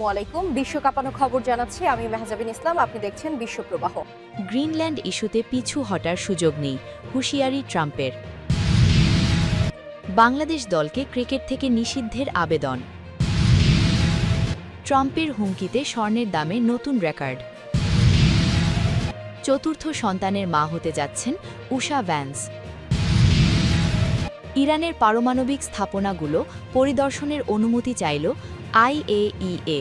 আসসালামু আলাইকুম। বিশ্ব কাঁপানো খবর জানাচ্ছি আমি মেহজাবিন ইসলাম। আপনি দেখছেন বিশ্বপ্রবাহ। গ্রিনল্যান্ড ইস্যুতে পিছু হটার সুযোগ নেই, হুঁশিয়ারি ট্রাম্পের। বাংলাদেশ দলকে ক্রিকেট থেকে নিষিদ্ধের আবেদন। ট্রাম্পের হুমকিতে স্বর্ণের দামে নতুন রেকর্ড। চতুর্থ সন্তানের মা হতে যাচ্ছেন উষা ভ্যান্স। ইরানের পারমাণবিক স্থাপনাগুলো পরিদর্শনের অনুমতি চাইল IAEA।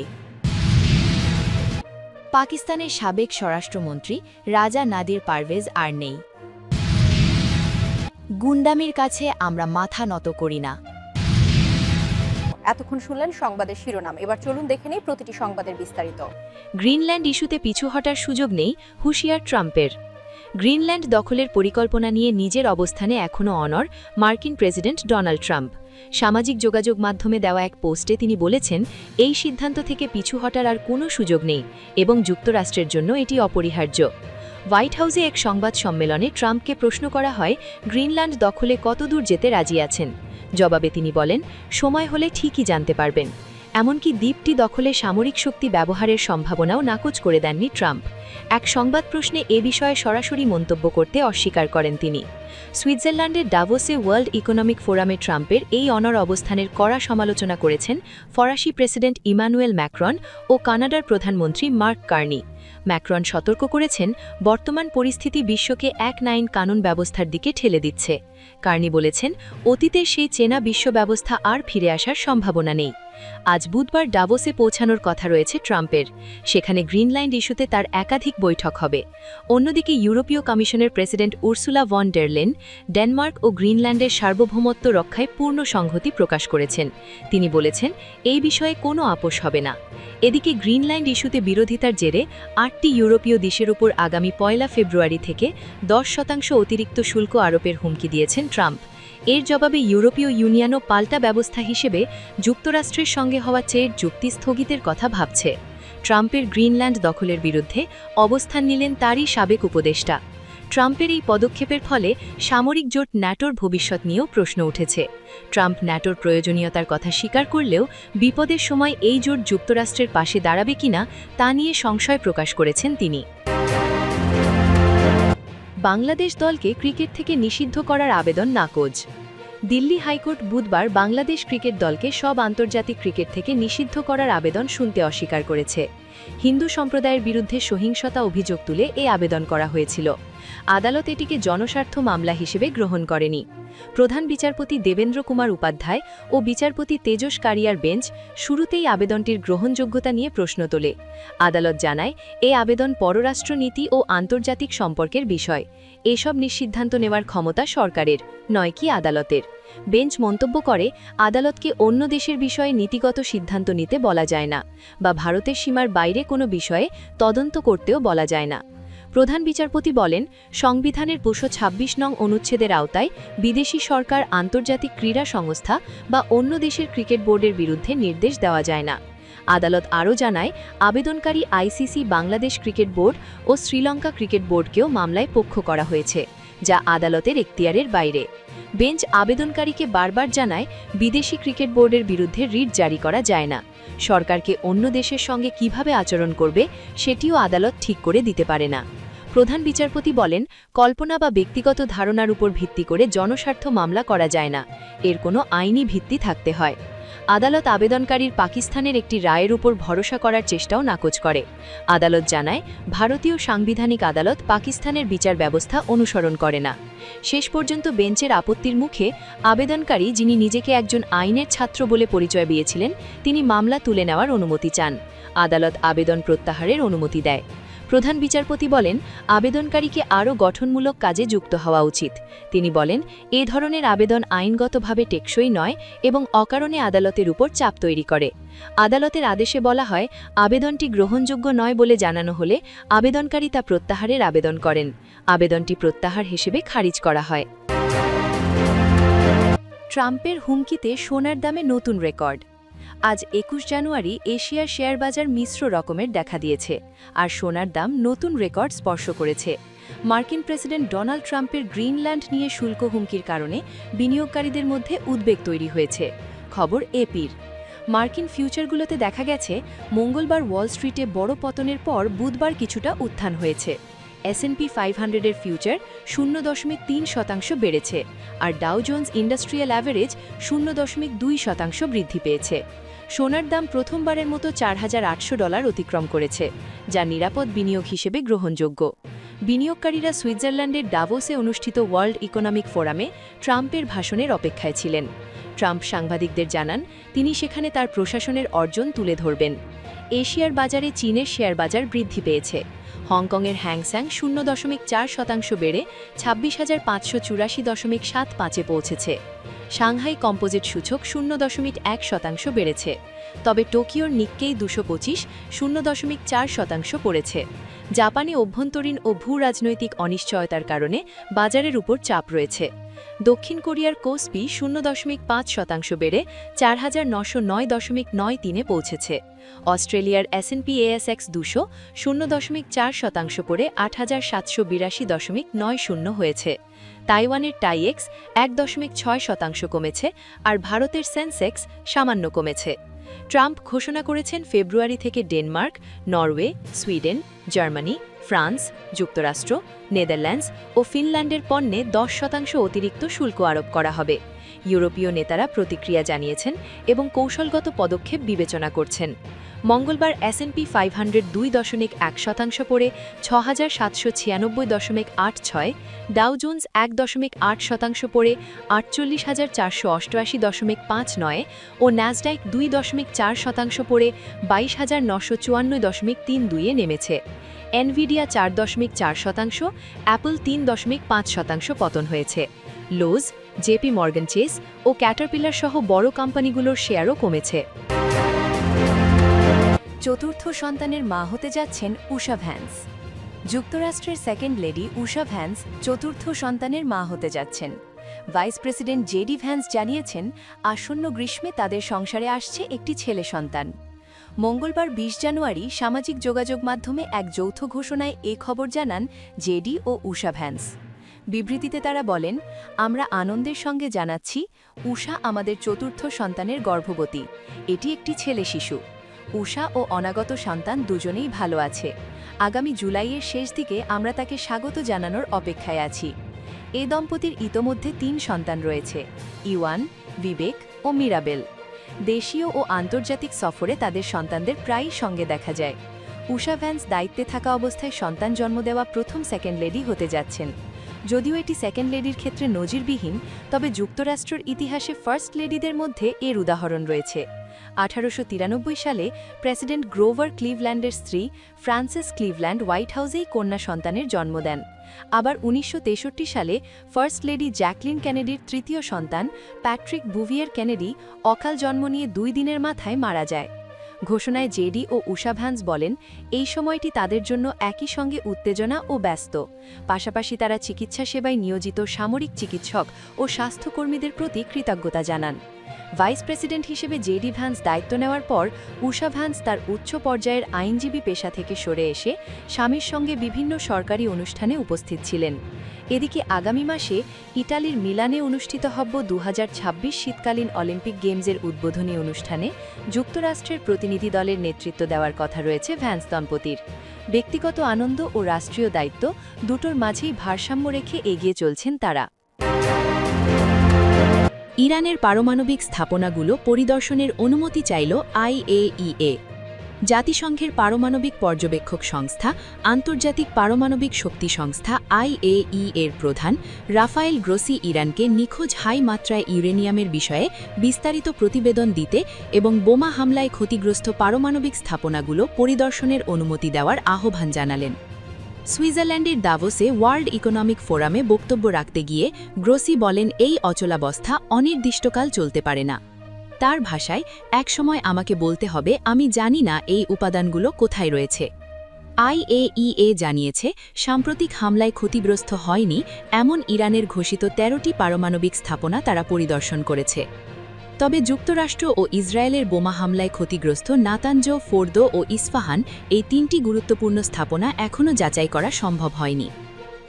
পাকিস্তানের সাবেক স্বরাষ্ট্রমন্ত্রী রাজা নাদির পারভেজ আর নেই। গুন্ডামির কাছে আমরা মাথা নত করি না। এতক্ষণ শুনলেন সংবাদের শিরোনাম। এবার চলুন দেখে নিই প্রতিটি সংবাদের বিস্তারিত। গ্রিনল্যান্ড ইস্যুতে পিছু হটার সুযোগ নেই, হুঁশিয়ার ট্রাম্পের। গ্রিনল্যান্ড দখলের পরিকল্পনা নিয়ে নিজের অবস্থানে এখনও অনড় মার্কিন প্রেসিডেন্ট ডোনাল্ড ট্রাম্প। সামাজিক যোগাযোগ মাধ্যমে দেওয়া এক পোস্টে তিনি বলেছেন, এই সিদ্ধান্ত থেকে পিছু হটার আর কোনো সুযোগ নেই এবং যুক্তরাষ্ট্রের জন্য এটি অপরিহার্য। হোয়াইট হাউসে এক সংবাদ সম্মেলনে ট্রাম্পকে প্রশ্ন করা হয়, গ্রিনল্যান্ড দখলে কতদূর যেতে রাজি আছেন। জবাবে তিনি বলেন, সময় হলে ঠিকই জানতে পারবেন। এমনকি দ্বীপটি দখলে সামরিক শক্তি ব্যবহারের সম্ভাবনাও নাকচ করে দেননি ট্রাম্প। এক সংবাদ প্রশ্নে এ বিষয়ে সরাসরি মন্তব্য করতে অস্বীকার করেন তিনি। সুইজারল্যান্ডের ডাভোসে ওয়ার্ল্ড ইকোনমিক ফোরামে ট্রাম্পের এই অনড় অবস্থানের কড়া সমালোচনা করেছেন ফরাসি প্রেসিডেন্ট ইমানুয়েল ম্যাক্রন ও কানাডার প্রধানমন্ত্রী মার্ক কার্নি। ম্যাক্রন সতর্ক করেছেন, বর্তমান পরিস্থিতি বিশ্বকে এক নাইন কানুন ব্যবস্থার দিকে ঠেলে দিচ্ছে। কার্নি বলেছেন, অতীতের সেই চেনা বিশ্ব ব্যবস্থা আর ফিরে আসার সম্ভাবনা নেই। আজ বুধবার ডাভোসে পৌঁছানোর কথা রয়েছে ট্রাম্পের। সেখানে গ্রিনল্যান্ড ইস্যুতে তার একাধিক বৈঠক হবে। অন্যদিকে ইউরোপীয় কমিশনের president Ursula von der Leyen Denmark ও গ্রিনল্যান্ডের সার্বভৌমত্ব রক্ষায় পূর্ণ সংহতি প্রকাশ করেছেন। তিনি বলেছেন, এই বিষয়ে কোনো আপোষ হবে না। এদিকে গ্রিনল্যান্ড ইস্যুতে বিরোধিতার জেরে 8টি ইউরোপীয় দেশের উপর আগামী 1 ফেব্রুয়ারি থেকে 10% অতিরিক্ত শুল্ক আরোপের হুমকি দিয়েছেন ট্রাম্প। এর জবাবে ইউরোপীয় ইউনিয়নও পাল্টা ব্যবস্থা হিসেবে যুক্তরাষ্ট্রের সঙ্গে হওয়া চেয়ের চুক্তি স্থগিতের কথা ভাবছে। ট্রাম্পের গ্রিনল্যান্ড দখলের বিরুদ্ধে অবস্থান নিলেন তারই সাবেক উপদেষ্টা। ট্রাম্পের এই পদক্ষেপের ফলে সামরিক জোট ন্যাটোর ভবিষ্যৎ নিয়েও প্রশ্ন উঠেছে। ট্রাম্প ন্যাটোর প্রয়োজনীয়তার কথা স্বীকার করলেও বিপদের সময় এই জোট যুক্তরাষ্ট্রের পাশে দাঁড়াবে কিনা তা নিয়ে সংশয় প্রকাশ করেছেন তিনি। বাংলাদেশ দলকে ক্রিকেট থেকে নিষিদ্ধ করার আবেদন নাকচ। দিল্লি হাইকোর্ট বুধবার বাংলাদেশ ক্রিকেট দলকে সব আন্তর্জাতিক ক্রিকেট থেকে নিষিদ্ধ করার আবেদন শুনতে অস্বীকার করেছে। হিন্দু সম্প্রদায়ের বিরুদ্ধে সহিংসতা অভিযোগ তুলে এ আবেদন করা হয়েছিল। আদালত এটিকে জনস্বার্থ মামলা হিসেবে গ্রহণ করেনি। প্রধান বিচারপতি দেবেন্দ্র কুমার উপাধ্যায় ও বিচারপতি তেজস কারিয়ার বেঞ্চ শুরুতেই আবেদনটির গ্রহণযোগ্যতা নিয়ে প্রশ্ন তোলে। আদালত জানায়, এ আবেদন পররাষ্ট্রনীতি ও আন্তর্জাতিক সম্পর্কের বিষয়। এসব নিঃসিদ্ধান্ত নেওয়ার ক্ষমতা সরকারের, নয় কি আদালতের। বেঞ্চ মন্তব্য করে, আদালতকে অন্য দেশের বিষয়ে নীতিগত সিদ্ধান্ত নিতে বলা যায় না বা ভারতের সীমার বাইরে কোনো বিষয়ে তদন্ত করতেও বলা যায় না। প্রধান বিচারপতি বলেন, সংবিধানের 226 নং অনুচ্ছেদের আওতায় বিদেশি সরকার, আন্তর্জাতিক ক্রীড়া সংস্থা বা অন্য দেশের ক্রিকেট বোর্ডের বিরুদ্ধে নির্দেশ দেওয়া যায় না। আদালত আরও জানায়, আবেদনকারী আইসিসি, বাংলাদেশ ক্রিকেট বোর্ড ও শ্রীলঙ্কা ক্রিকেট বোর্ডকেও মামলায় পক্ষ করা হয়েছে, যা আদালতের এখতিয়ারের বাইরে। বেঞ্চ আবেদনকারীকে বারবার জানায়, বিদেশি ক্রিকেট বোর্ডের বিরুদ্ধে রিট জারি করা যায় না। সরকারকে অন্য দেশের সঙ্গে কিভাবে আচরণ করবে সেটিও আদালত ঠিক করে দিতে পারে না। প্রধান বিচারপতি বলেন, কল্পনা বা ব্যক্তিগত ধারণার উপর ভিত্তি করে জনস্বার্থ মামলা করা যায় না, এর কোনো আইনি ভিত্তি থাকতে হয়। আদালত আবেদনকারীর পাকিস্তানের একটি রায়ের উপর ভরসা করার চেষ্টাও নাকচ করে। আদালত জানায়, ভারতীয় সাংবিধানিক আদালত পাকিস্তানের বিচার ব্যবস্থা অনুসরণ করে না। শেষ পর্যন্ত বেঞ্চের আপত্তির মুখে আবেদনকারী, যিনি নিজেকে একজন আইনের ছাত্র বলে পরিচয় দিয়েছিলেন, তিনি মামলা তুলে নেওয়ার অনুমতি চান। আদালত আবেদন প্রত্যাহারের অনুমতি দেয়। প্রধান বিচারপতি বলেন, আবেদনকারীকে আরও গঠনমূলক কাজে যুক্ত হওয়া উচিত। তিনি বলেন, এ ধরনের আবেদন আইনগতভাবে টেকসই নয় এবং অকারণে আদালতের উপর চাপ তৈরি করে। আদালতের আদেশে বলা হয়, আবেদনটি গ্রহণযোগ্য নয় বলে জানানো হলে আবেদনকারী তা প্রত্যাহারের আবেদন করেন। আবেদনটি প্রত্যাহার হিসেবে খারিজ করা হয়। ট্রাম্পের হুমকিতে সোনার দামে নতুন রেকর্ড। আজ 21 জানুয়ারি এশিয়ার শেয়ার বাজার মিশ্র রকমের দেখা দিয়েছে, আর সোনার দাম নতুন রেকর্ড স্পর্শ করেছে। মার্কিন প্রেসিডেন্ট ডোনাল্ড ট্রাম্পের গ্রিনল্যান্ড নিয়ে শুল্ক হুমকির কারণে বিনিয়োগকারীদের মধ্যে উদ্বেগ তৈরি হয়েছে। খবর এপির। মার্কিন ফিউচারগুলোতে দেখা গেছে মঙ্গলবার ওয়াল স্ট্রিটে বড় পতনের পর বুধবার কিছুটা উত্থান হয়েছে। S&P 500-এর ফিউচার 0.3% বেড়েছে, আর ডাও জোন্স ইন্ডাস্ট্রিয়াল অ্যাভারেজ 0.2% বৃদ্ধি পেয়েছে। সোনার দাম প্রথমবারের মতো $4,800 অতিক্রম করেছে, যা নিরাপদ বিনিয়োগ হিসেবে গ্রহণযোগ্য। বিনিয়োগকারীরা সুইজারল্যান্ডের ডাভোসে অনুষ্ঠিত ওয়ার্ল্ড ইকোনমিক ফোরামে ট্রাম্পের ভাষণের অপেক্ষায় ছিলেন। ট্রাম্প সাংবাদিকদের জানান তিনি সেখানে তার প্রশাসনের অর্জন তুলে ধরবেন। এশিয়ার বাজারে চীনের শেয়ার বাজার বৃদ্ধি পেয়েছে। হংকংয়ের হ্যাংস্যাং 0.4% বেড়ে 26,584.75-এ পৌঁছেছে। সাংহাই কম্পোজিট সূচক 0.1% বেড়েছে, তবে টোকিওর নিক্কেই 225 0.4% পড়েছে। জাপানে অভ্যন্তরীণ ও ভূ-রাজনৈতিক অনিশ্চয়তার কারণে বাজারের উপর চাপ রয়েছে। দক্ষিণ কোরিয়ার কোসপি 0.5% বেড়ে 4,909.93-এ পৌঁছেছে। অস্ট্রেলিয়ার S&P ASX 200 0.4% পড়ে 8,782.90 হয়েছে। তাইওয়ানের টাইএক্স 1.6% কমেছে, আর ভারতের সেন্সেক্স সামান্য কমেছে। ট্রাম্প ঘোষণা করেছেন ফেব্রুয়ারি থেকে Denmark, Norway, Sweden, Germany, France, যুক্তরাষ্ট্র, নেদারল্যান্ডস ও ফিনল্যান্ডের পণ্যে 10% অতিরিক্ত শুল্ক আরোপ করা হবে। ইউরোপীয় নেতারা প্রতিক্রিয়া জানিয়েছেন এবং কৌশলগত পদক্ষেপ বিবেচনা করছেন। মঙ্গলবার S&P 500 2.1% পড়ে 6,796.86, ডাও জোন্স 1.8% পড়ে 48,488.59 ও ন্যাসড্যাক 2.4% পড়ে 22,954.32-এ নেমেছে। এনভিডিয়া 4.4%, অ্যাপল 3.5% পতন হয়েছে। লোজ, জেপি মর্গান চেস ও ক্যাটারপিলার সহ বড় কোম্পানিগুলোর শেয়ারও কমেছে। চতুর্থ সন্তানের মা হতে যাচ্ছেন উষা ভ্যান্স। যুক্তরাষ্ট্রের সেকেন্ড লেডি উষা ভ্যান্স চতুর্থ সন্তানের মা হতে যাচ্ছেন। ভাইস প্রেসিডেন্ট জেডি ভ্যান্স জানিয়েছেন আসন্ন গ্রীষ্মে তাদের সংসারে আসছে একটি ছেলে সন্তান। মঙ্গলবার 20 জানুয়ারি সামাজিক যোগাযোগ মাধ্যমে এক যৌথ ঘোষণায় এ খবর জানান জেডি ও উষা ভ্যান্স। বিবৃতিতে তারা বলেন, আমরা আনন্দের সঙ্গে জানাচ্ছি উষা আমাদের চতুর্থ সন্তানের গর্ভবতী। এটি একটি ছেলে শিশু। উষা ও অনাগত সন্তান দুজনেই ভালো আছে। আগামী জুলাইয়ের শেষ দিকে আমরা তাকে স্বাগত জানানোর অপেক্ষায় আছি। এ দম্পতির ইতোমধ্যে 3 সন্তান রয়েছে, ইওয়ান, বিবেক ও মিরাবেল। দেশীয় ও আন্তর্জাতিক সফরে তাদের সন্তানদের প্রায়ই সঙ্গে দেখা যায়। উষা ভ্যান্স দায়িত্বে থাকা অবস্থায় সন্তান জন্ম দেওয়া প্রথম সেকেন্ড লেডি হতে যাচ্ছেন। যদিও এটি সেকেন্ড লেডির ক্ষেত্রে নজিরবিহীন, তবে যুক্তরাষ্ট্রের ইতিহাসে ফার্স্ট লেডিদের মধ্যে এর উদাহরণ রয়েছে। 1893 সালে প্রেসিডেন্ট গ্রোভার ক্লিভল্যান্ডের স্ত্রী ফ্রান্সিস ক্লিভল্যান্ড হোয়াইট হাউসেই কন্যা সন্তানের জন্ম দেন। আবার 1963 সালে ফার্স্ট লেডি জ্যাকলিন কেনেডির তৃতীয় সন্তান প্যাট্রিক বুভিয়ার কেনেডি অকাল জন্ম নিয়ে 2 দিনের মাথায় মারা যায়। ঘোষণায় জেডি ও উষা ভ্যান্স বলেন, এই সময়টি তাদের জন্য একই সঙ্গে উত্তেজনা ও ব্যস্ত। পাশাপাশি তারা চিকিৎসা সেবায় নিয়োজিত সামরিক চিকিৎসক ও স্বাস্থ্যকর্মীদের প্রতি কৃতজ্ঞতা জানান। ভাইস প্রেসিডেন্ট হিসেবে জেডি ভ্যান্স দায়িত্ব নেওয়ার পর উষা ভ্যান্স তার উচ্চ পর্যায়ের আইনজীবী পেশা থেকে সরে এসে স্বামীর সঙ্গে বিভিন্ন সরকারি অনুষ্ঠানে উপস্থিত ছিলেন। এদিকে আগামী মাসে ইটালির মিলানে অনুষ্ঠিত হব 2026 শীতকালীন অলিম্পিক গেমসের উদ্বোধনী অনুষ্ঠানে যুক্তরাষ্ট্রের প্রতিনিধি দলের নেতৃত্ব দেওয়ার কথা রয়েছে ভ্যান্স দম্পতির। ব্যক্তিগত আনন্দ ও রাষ্ট্রীয় দায়িত্ব দুটোর মাঝেই ভারসাম্য রেখে এগিয়ে চলছেন তারা। ইরানের পারমাণবিক স্থাপনাগুলো পরিদর্শনের অনুমতি চাইল IAEA। জাতিসংঘের পারমাণবিক পর্যবেক্ষক সংস্থা আন্তর্জাতিক পারমাণবিক শক্তি সংস্থা IAEA এর প্রধান রাফায়েল গ্রোসি ইরানকে নিখোঁজ হাই মাত্রায় ইউরেনিয়ামের বিষয়ে বিস্তারিত প্রতিবেদন দিতে এবং বোমা হামলায় ক্ষতিগ্রস্ত পারমাণবিক স্থাপনাগুলো পরিদর্শনের অনুমতি দেওয়ার আহ্বান জানালেন। সুইজারল্যান্ডের দাভোসে ওয়ার্ল্ড ইকোনমিক ফোরামে বক্তব্য রাখতে গিয়ে গ্রোসি বলেন, এই অচলাবস্থা অনির্দিষ্টকাল চলতে পারে না। তার ভাষায়, একসময় আমাকে বলতে হবে আমি জানি না এই উপাদানগুলো কোথায় রয়েছে। IAEA জানিয়েছে সাম্প্রতিক হামলায় ক্ষতিগ্রস্ত হয়নি এমন ইরানের ঘোষিত 13টি পারমাণবিক স্থাপনা তারা পরিদর্শন করেছে। তবে যুক্তরাষ্ট্র ও ইসরায়েলের বোমা হামলায় ক্ষতিগ্রস্ত নাতানজ, ফোর্দো ও ইস্ফাহান এই 3টি গুরুত্বপূর্ণ স্থাপনা এখনও যাচাই করা সম্ভব হয়নি।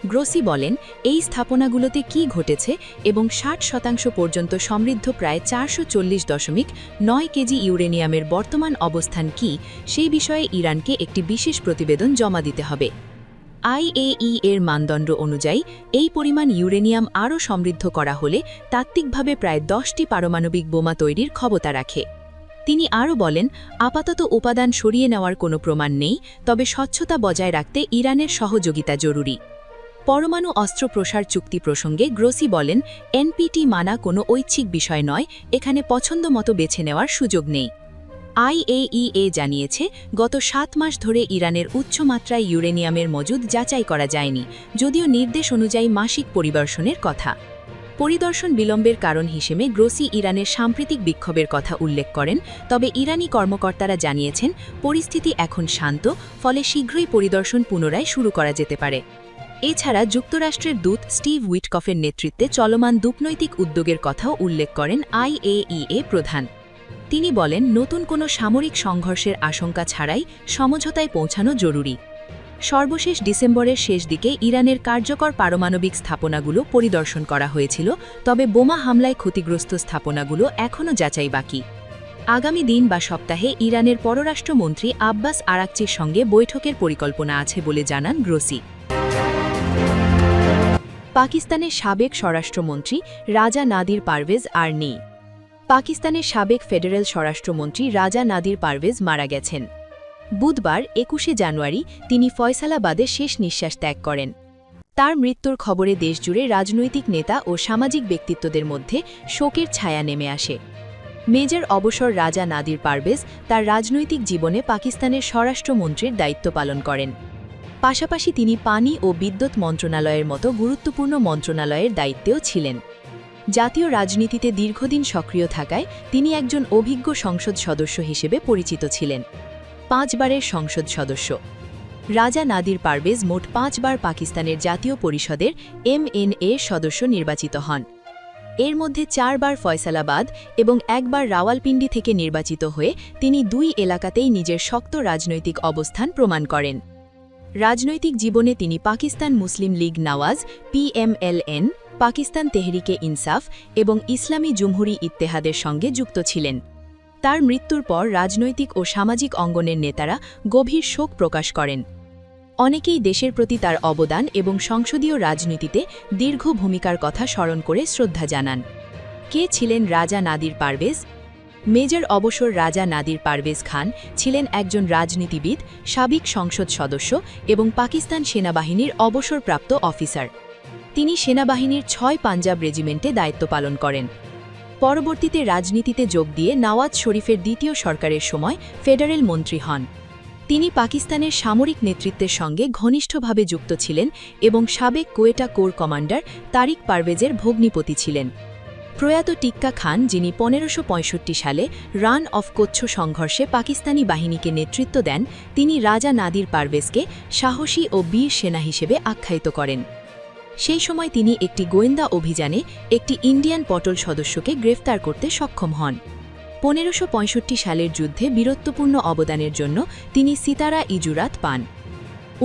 গ্রোসি বলেন, এই স্থাপনাগুলোতে কি ঘটেছে এবং ৬০% পর্যন্ত সমৃদ্ধ প্রায় ৪৪০.৯ কেজি ইউরেনিয়ামের বর্তমান অবস্থান কি সেই বিষয়ে ইরানকে একটি বিশেষ প্রতিবেদন জমা দিতে হবে। IAEA এর মানদণ্ড অনুযায়ী এই পরিমাণ ইউরেনিয়াম আরও সমৃদ্ধ করা হলে তাত্ত্বিকভাবে প্রায় 10টি পারমাণবিক বোমা তৈরির ক্ষমতা রাখে। তিনি আরও বলেন, আপাতত উপাদান সরিয়ে নেওয়ার কোনো প্রমাণ নেই, তবে স্বচ্ছতা বজায় রাখতে ইরানের সহযোগিতা জরুরি। পরমাণু অস্ত্র প্রসার চুক্তি প্রসঙ্গে গ্রোসি বলেন, NPT মানা কোনো ঐচ্ছিক বিষয় নয়, এখানে পছন্দমতো বেছে নেওয়ার সুযোগ নেই। IAEA জানিয়েছে, গত 7 মাস ধরে ইরানের উচ্চমাত্রায় ইউরেনিয়ামের মজুদ যাচাই করা যায়নি, যদিও নির্দেশ অনুযায়ী মাসিক পরিদর্শনের কথা। পরিদর্শন বিলম্বের কারণ হিসেবে গ্রোসি ইরানের সাম্প্রতিক বিক্ষোভের কথা উল্লেখ করেন, তবে ইরানি কর্মকর্তারা জানিয়েছেন পরিস্থিতি এখন শান্ত, ফলে শীঘ্রই পরিদর্শন পুনরায় শুরু করা যেতে পারে। এছাড়া যুক্তরাষ্ট্রের দূত স্টিভ উইটকফের নেতৃত্বে চলমান কূটনৈতিক উদ্যোগের কথাও উল্লেখ করেন IAEA প্রধান। তিনি বলেন, নতুন কোনো সামরিক সংঘর্ষের আশঙ্কা ছাড়াই সমঝোতায় পৌঁছানো জরুরি। সর্বশেষ ডিসেম্বরের শেষ দিকে ইরানের কার্যকর পারমাণবিক স্থাপনাগুলো পরিদর্শন করা হয়েছিল, তবে বোমা হামলায় ক্ষতিগ্রস্ত স্থাপনাগুলো এখনও যাচাই বাকি। আগামী দিন বা সপ্তাহে ইরানের পররাষ্ট্রমন্ত্রী আব্বাস আরাকচির সঙ্গে বৈঠকের পরিকল্পনা আছে বলে জানান গ্রোসি। পাকিস্তানের সাবেক স্বরাষ্ট্রমন্ত্রী রাজা নাদির পারভেজ আর নেই। পাকিস্তানের সাবেক ফেডারেল স্বরাষ্ট্রমন্ত্রী রাজা নাদির পারভেজ মারা গেছেন। বুধবার 21শে জানুয়ারি তিনি ফয়সালাবাদে শেষ নিঃশ্বাস ত্যাগ করেন। তার মৃত্যুর খবরে দেশজুড়ে রাজনৈতিক নেতা ও সামাজিক ব্যক্তিত্বদের মধ্যে শোকের ছায়া নেমে আসে। মেজর অবসর রাজা নাদির পারভেজ তার রাজনৈতিক জীবনে পাকিস্তানের স্বরাষ্ট্রমন্ত্রীর দায়িত্ব পালন করেন। পাশাপাশি তিনি পানি ও বিদ্যুৎ মন্ত্রণালয়ের মতো গুরুত্বপূর্ণ মন্ত্রণালয়ের দায়িত্বেও ছিলেন। জাতীয় রাজনীতিতে দীর্ঘদিন সক্রিয় থাকায় তিনি একজন অভিজ্ঞ সংসদ সদস্য হিসেবে পরিচিত ছিলেন। 5 বারের সংসদ সদস্য রাজা নাদির পারভেজ মোট 5 বার পাকিস্তানের জাতীয় পরিষদের MNA সদস্য নির্বাচিত হন। এর মধ্যে 4 বার ফয়সালাবাদ এবং 1 বার রাওয়ালপিন্ডি থেকে নির্বাচিত হয়ে তিনি 2 এলাকাতেই নিজের শক্ত রাজনৈতিক অবস্থান প্রমাণ করেন। রাজনৈতিক জীবনে তিনি পাকিস্তান মুসলিম লীগ নওয়াজ PMLN, পাকিস্তান তেহরিকে ইনসাফ এবং ইসলামী জুমহুরি ইত্তেহাদের সঙ্গে যুক্ত ছিলেন। তার মৃত্যুর পর রাজনৈতিক ও সামাজিক অঙ্গনের নেতারা গভীর শোক প্রকাশ করেন। অনেকেই দেশের প্রতি তার অবদান এবং সংসদীয় রাজনীতিতে দীর্ঘ ভূমিকার কথা স্মরণ করে শ্রদ্ধা জানান। কে ছিলেন রাজা নাদির পারভেজ? মেজর অবসর রাজা নাদির পারভেজ খান ছিলেন একজন রাজনীতিবিদ, সাবেক সংসদ সদস্য এবং পাকিস্তান সেনাবাহিনীর অবসরপ্রাপ্ত অফিসার। তিনি সেনাবাহিনীর 6 পাঞ্জাব রেজিমেন্টে দায়িত্ব পালন করেন। পরবর্তীতে রাজনীতিতে যোগ দিয়ে নওয়াজ শরীফের দ্বিতীয় সরকারের সময় ফেডারেল মন্ত্রী হন। তিনি পাকিস্তানের সামরিক নেতৃত্বের সঙ্গে ঘনিষ্ঠভাবে যুক্ত ছিলেন এবং সাবেক কোয়েটা কোর কমান্ডার তারিক পারভেজের ভগ্নিপতি ছিলেন। প্রয়াত টিক্কা খান, যিনি 1565 সালে রান অফ কোচ্ছ সংঘর্ষে পাকিস্তানি বাহিনীকে নেতৃত্ব দেন, তিনি রাজা নাদির পারভেজকে সাহসী ও বীর সেনা হিসেবে আখ্যায়িত করেন। সেই সময় তিনি একটি গোয়েন্দা অভিযানে একটি ইন্ডিয়ান পটল সদস্যকে গ্রেফতার করতে সক্ষম হন। 1565 সালের যুদ্ধে বীরত্বপূর্ণ অবদানের জন্য তিনি সিতারা ইজুরাত পান।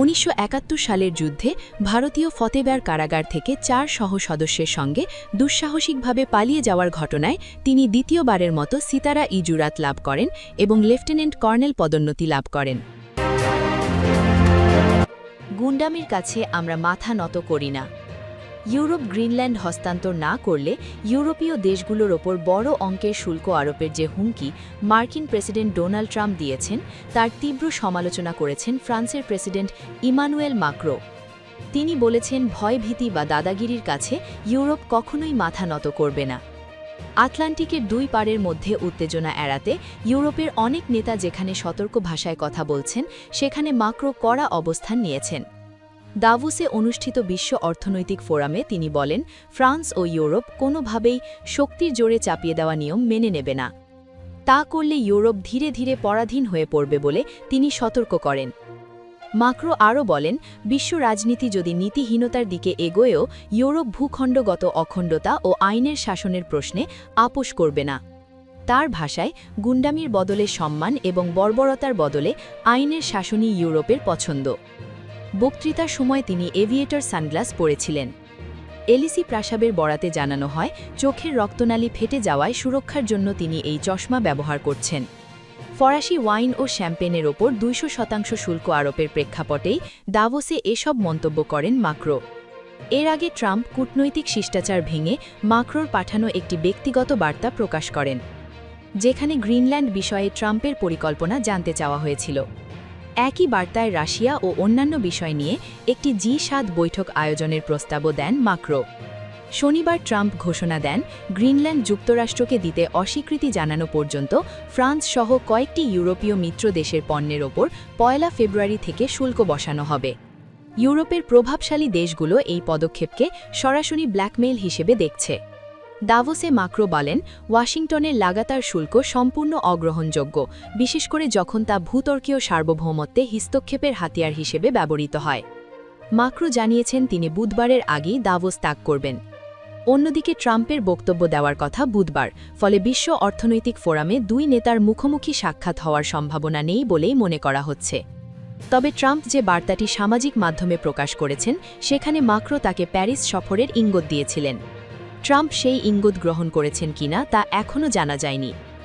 1971 সালের যুদ্ধে ভারতীয় ফতেবার কারাগার থেকে 4 সহ সদস্যের সঙ্গে দুঃসাহসিকভাবে পালিয়ে যাওয়ার ঘটনায় তিনি দ্বিতীয়বারের মতো সিতারা ইজুরাত লাভ করেন এবং লেফটেন্যান্ট কর্নেল পদোন্নতি লাভ করেন। গুন্ডামির কাছে আমরা মাথা নত করি না। ইউরোপ গ্রিনল্যান্ড হস্তান্তর না করলে ইউরোপীয় দেশগুলোর ওপর বড় অঙ্কের শুল্ক আরোপের যে হুমকি মার্কিন প্রেসিডেন্ট ডোনাল্ড ট্রাম্প দিয়েছেন, তার তীব্র সমালোচনা করেছেন ফ্রান্সের প্রেসিডেন্ট ইমানুয়েল মাক্রো। তিনি বলেছেন, ভয়ভীতি বা দাদাগিরির কাছে ইউরোপ কখনোই মাথা নত করবে না। আটলান্টিকের 2 পারের মধ্যে উত্তেজনা এড়াতে ইউরোপের অনেক নেতা যেখানে সতর্ক ভাষায় কথা বলছেন, সেখানে মাক্রো কড়া অবস্থান নিয়েছেন। দাভোসে অনুষ্ঠিত বিশ্ব অর্থনৈতিক ফোরামে তিনি বলেন, ফ্রান্স ও ইউরোপ কোনোভাবেই শক্তির জোরে চাপিয়ে দেওয়া নিয়ম মেনে নেবে না। তা করলে ইউরোপ ধীরে ধীরে পরাধীন হয়ে পড়বে বলে তিনি সতর্ক করেন। মাক্রো আরও বলেন, বিশ্ব রাজনীতি যদি নীতিহীনতার দিকে এগোয়েও ইউরোপ ভূখণ্ডগত অখণ্ডতা ও আইনের শাসনের প্রশ্নে আপোস করবে না। তার ভাষায়, গুন্ডামির বদলে সম্মান এবং বর্বরতার বদলে আইনের শাসনই ইউরোপের পছন্দ। বক্তৃতার সময় তিনি এভিয়েটর সানগ্লাস পরেছিলেন। এলিসি প্রাসাবের বরাতে জানানো হয়, চোখের রক্তনালী ফেটে যাওয়ায় সুরক্ষার জন্য তিনি এই চশমা ব্যবহার করছেন। ফরাসি ওয়াইন ও শ্যাম্পেনের ওপর 200% শুল্ক আরোপের প্রেক্ষাপটেই দাভোসে এসব মন্তব্য করেন মাক্রো। এর আগে ট্রাম্প কূটনৈতিক শিষ্টাচার ভেঙে মাক্রোর পাঠানো একটি ব্যক্তিগত বার্তা প্রকাশ করেন, যেখানে গ্রিনল্যান্ড বিষয়ে ট্রাম্পের পরিকল্পনা জানতে চাওয়া হয়েছিল। একই বার্তায় রাশিয়া ও অন্যান্য বিষয় নিয়ে একটি জি7 বৈঠক আয়োজনের প্রস্তাবও দেন মাক্রো। শনিবার ট্রাম্প ঘোষণা দেন, গ্রিনল্যান্ড যুক্তরাষ্ট্রকে দিতে অস্বীকৃতি জানানো পর্যন্ত ফ্রান্স সহ কয়েকটি ইউরোপীয় মিত্র দেশের পণ্যের ওপর 1 ফেব্রুয়ারি থেকে শুল্ক বসানো হবে। ইউরোপের প্রভাবশালী দেশগুলো এই পদক্ষেপকে সরাসরি ব্ল্যাকমেইল হিসেবে দেখছে। দাভোসে মাক্রো বলেন, ওয়াশিংটনের লাগাতার শুল্ক সম্পূর্ণ অগ্রহণযোগ্য, বিশেষ করে যখন তা ভূতর্কীয় সার্বভৌমত্বে হস্তক্ষেপের হাতিয়ার হিসেবে ব্যবহৃত হয়। মাক্রো জানিয়েছেন তিনি বুধবারের আগেই দাভোস ত্যাগ করবেন। অন্যদিকে ট্রাম্পের বক্তব্য দেওয়ার কথা বুধবার, ফলে বিশ্ব অর্থনৈতিক ফোরামে দুই নেতার মুখোমুখি সাক্ষাৎ হওয়ার সম্ভাবনা নেই বলেই মনে করা হচ্ছে। তবে ট্রাম্প যে বার্তাটি সামাজিক মাধ্যমে প্রকাশ করেছেন, সেখানে মাক্রো তাকে প্যারিস সফরের ইঙ্গিত দিয়েছিলেন। ট্রাম্প সেই ইঙ্গিত গ্রহণ করেছেন কিনা তা এখনও জানা যায়নি।